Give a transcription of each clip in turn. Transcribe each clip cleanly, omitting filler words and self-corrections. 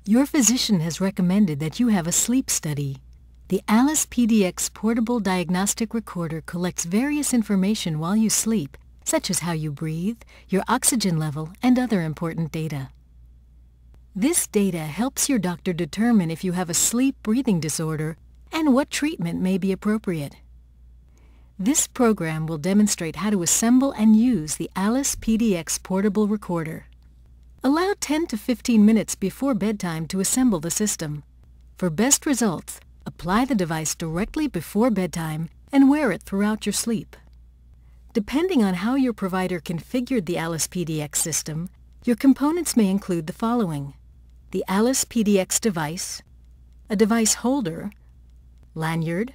Your physician has recommended that you have a sleep study. The Alice PDX portable diagnostic recorder collects various information while you sleep, such as how you breathe, your oxygen level, and other important data. This data helps your doctor determine if you have a sleep-breathing disorder and what treatment may be appropriate. This program will demonstrate how to assemble and use the Alice PDX portable recorder. Allow 10 to 15 minutes before bedtime to assemble the system. For best results, apply the device directly before bedtime and wear it throughout your sleep. Depending on how your provider configured the Alice PDX system, your components may include the following: the Alice PDX device, a device holder, lanyard,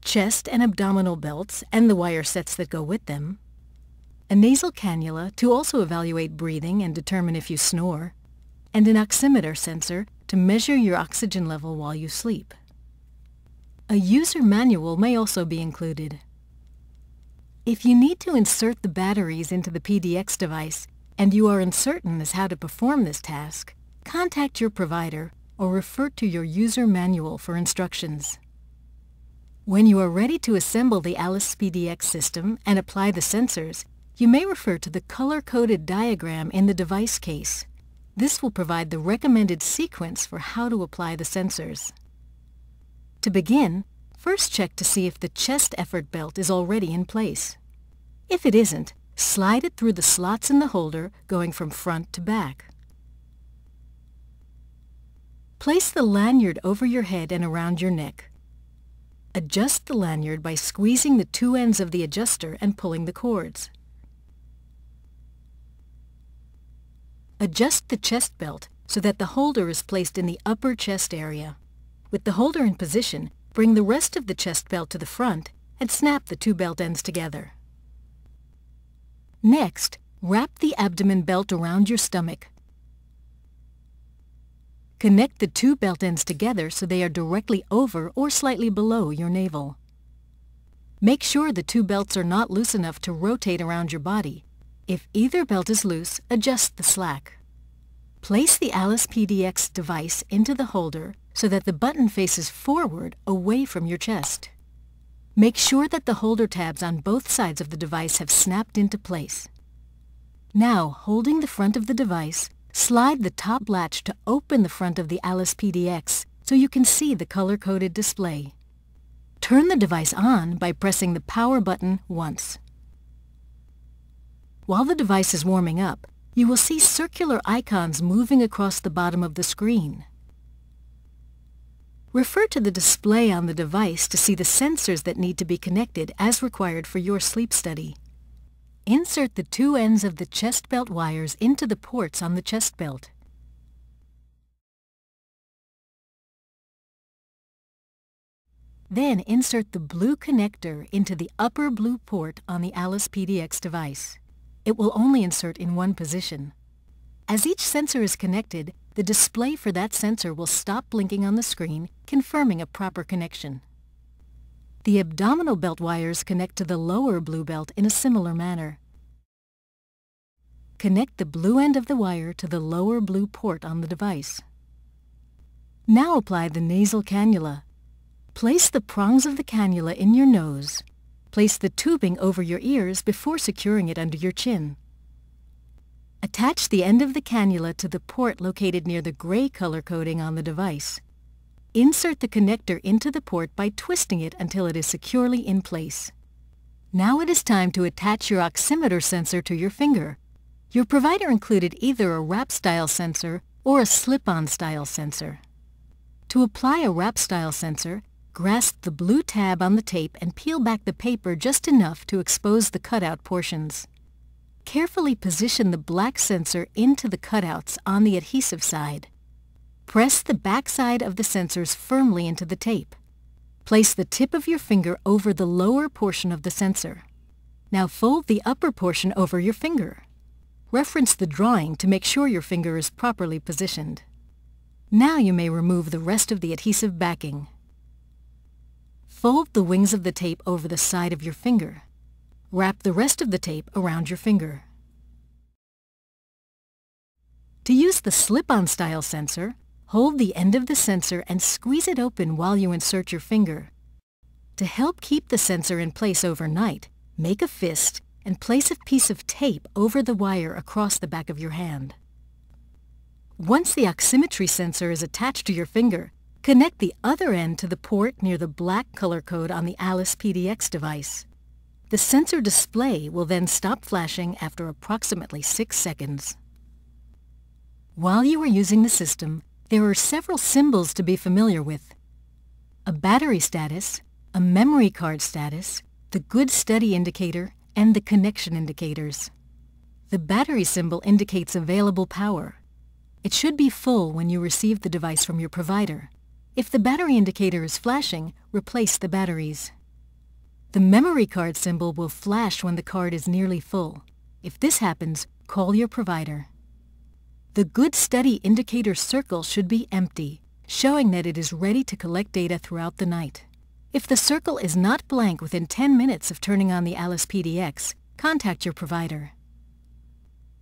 chest and abdominal belts and the wire sets that go with them, a nasal cannula to also evaluate breathing and determine if you snore, and an oximeter sensor to measure your oxygen level while you sleep. A user manual may also be included. If you need to insert the batteries into the PDX device and you are uncertain as how to perform this task, contact your provider or refer to your user manual for instructions. When you are ready to assemble the Alice PDX system and apply the sensors, you may refer to the color-coded diagram in the device case. This will provide the recommended sequence for how to apply the sensors. To begin, first check to see if the chest effort belt is already in place. If it isn't, slide it through the slots in the holder going from front to back. Place the lanyard over your head and around your neck. Adjust the lanyard by squeezing the two ends of the adjuster and pulling the cords. Adjust the chest belt so that the holder is placed in the upper chest area. With the holder in position, bring the rest of the chest belt to the front and snap the two belt ends together. Next, wrap the abdomen belt around your stomach. Connect the two belt ends together so they are directly over or slightly below your navel. Make sure the two belts are not loose enough to rotate around your body. If either belt is loose, adjust the slack. Place the Alice PDX device into the holder so that the button faces forward away from your chest. Make sure that the holder tabs on both sides of the device have snapped into place. Now, holding the front of the device, slide the top latch to open the front of the Alice PDX so you can see the color-coded display. Turn the device on by pressing the power button once. While the device is warming up, you will see circular icons moving across the bottom of the screen. Refer to the display on the device to see the sensors that need to be connected as required for your sleep study. Insert the two ends of the chest belt wires into the ports on the chest belt. Then insert the blue connector into the upper blue port on the Alice PDX device. It will only insert in one position. As each sensor is connected, the display for that sensor will stop blinking on the screen, confirming a proper connection. The abdominal belt wires connect to the lower blue belt in a similar manner. Connect the blue end of the wire to the lower blue port on the device. Now apply the nasal cannula. Place the prongs of the cannula in your nose. Place the tubing over your ears before securing it under your chin. Attach the end of the cannula to the port located near the gray color coding on the device. Insert the connector into the port by twisting it until it is securely in place. Now it is time to attach your oximeter sensor to your finger. Your provider included either a wrap-style sensor or a slip-on style sensor. To apply a wrap-style sensor, grasp the blue tab on the tape and peel back the paper just enough to expose the cutout portions. Carefully position the black sensor into the cutouts on the adhesive side. Press the back side of the sensors firmly into the tape. Place the tip of your finger over the lower portion of the sensor. Now fold the upper portion over your finger. Reference the drawing to make sure your finger is properly positioned. Now you may remove the rest of the adhesive backing. Fold the wings of the tape over the side of your finger. Wrap the rest of the tape around your finger. To use the slip-on style sensor, hold the end of the sensor and squeeze it open while you insert your finger. To help keep the sensor in place overnight, make a fist and place a piece of tape over the wire across the back of your hand. Once the oximetry sensor is attached to your finger, connect the other end to the port near the black color code on the Alice PDX device. The sensor display will then stop flashing after approximately 6 seconds. While you are using the system, there are several symbols to be familiar with: a battery status, a memory card status, the good study indicator, and the connection indicators. The battery symbol indicates available power. It should be full when you receive the device from your provider. If the battery indicator is flashing, replace the batteries. The memory card symbol will flash when the card is nearly full. If this happens, call your provider. The good study indicator circle should be empty, showing that it is ready to collect data throughout the night. If the circle is not blank within 10 minutes of turning on the Alice PDX, contact your provider.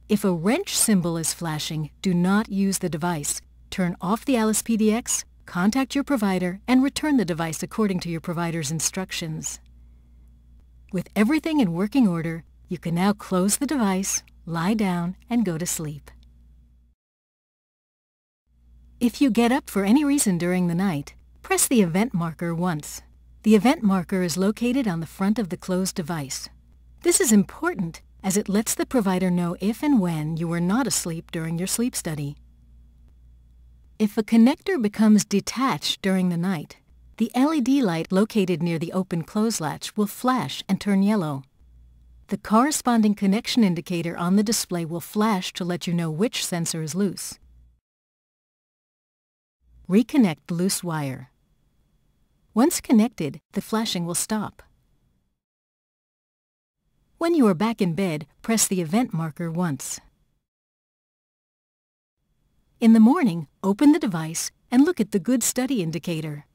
If a wrench symbol is flashing, do not use the device. Turn off the Alice PDX, contact your provider, and return the device according to your provider's instructions. With everything in working order, you can now close the device, lie down, and go to sleep. If you get up for any reason during the night, press the event marker once. The event marker is located on the front of the closed device. This is important as it lets the provider know if and when you were not asleep during your sleep study. If a connector becomes detached during the night, the LED light located near the open-close latch will flash and turn yellow. The corresponding connection indicator on the display will flash to let you know which sensor is loose. Reconnect the loose wire. Once connected, the flashing will stop. When you are back in bed, press the event marker once. In the morning, open the device and look at the good study indicator.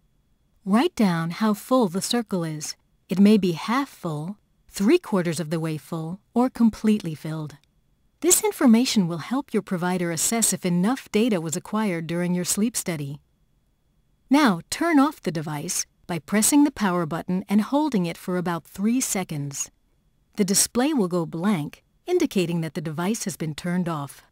Write down how full the circle is. It may be half full, 3/4 of the way full, or completely filled. This information will help your provider assess if enough data was acquired during your sleep study. Now turn off the device by pressing the power button and holding it for about 3 seconds. The display will go blank, indicating that the device has been turned off.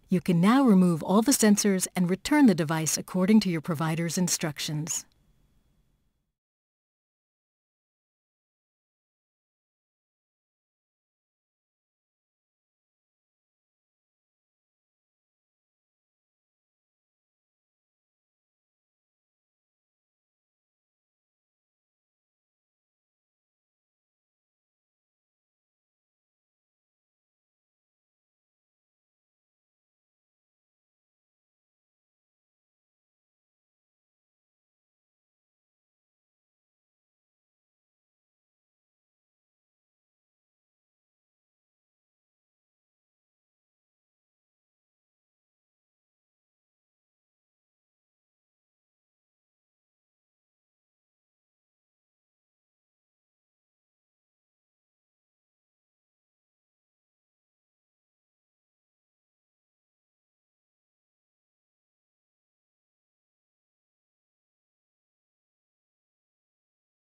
You can now remove all the sensors and return the device according to your provider's instructions.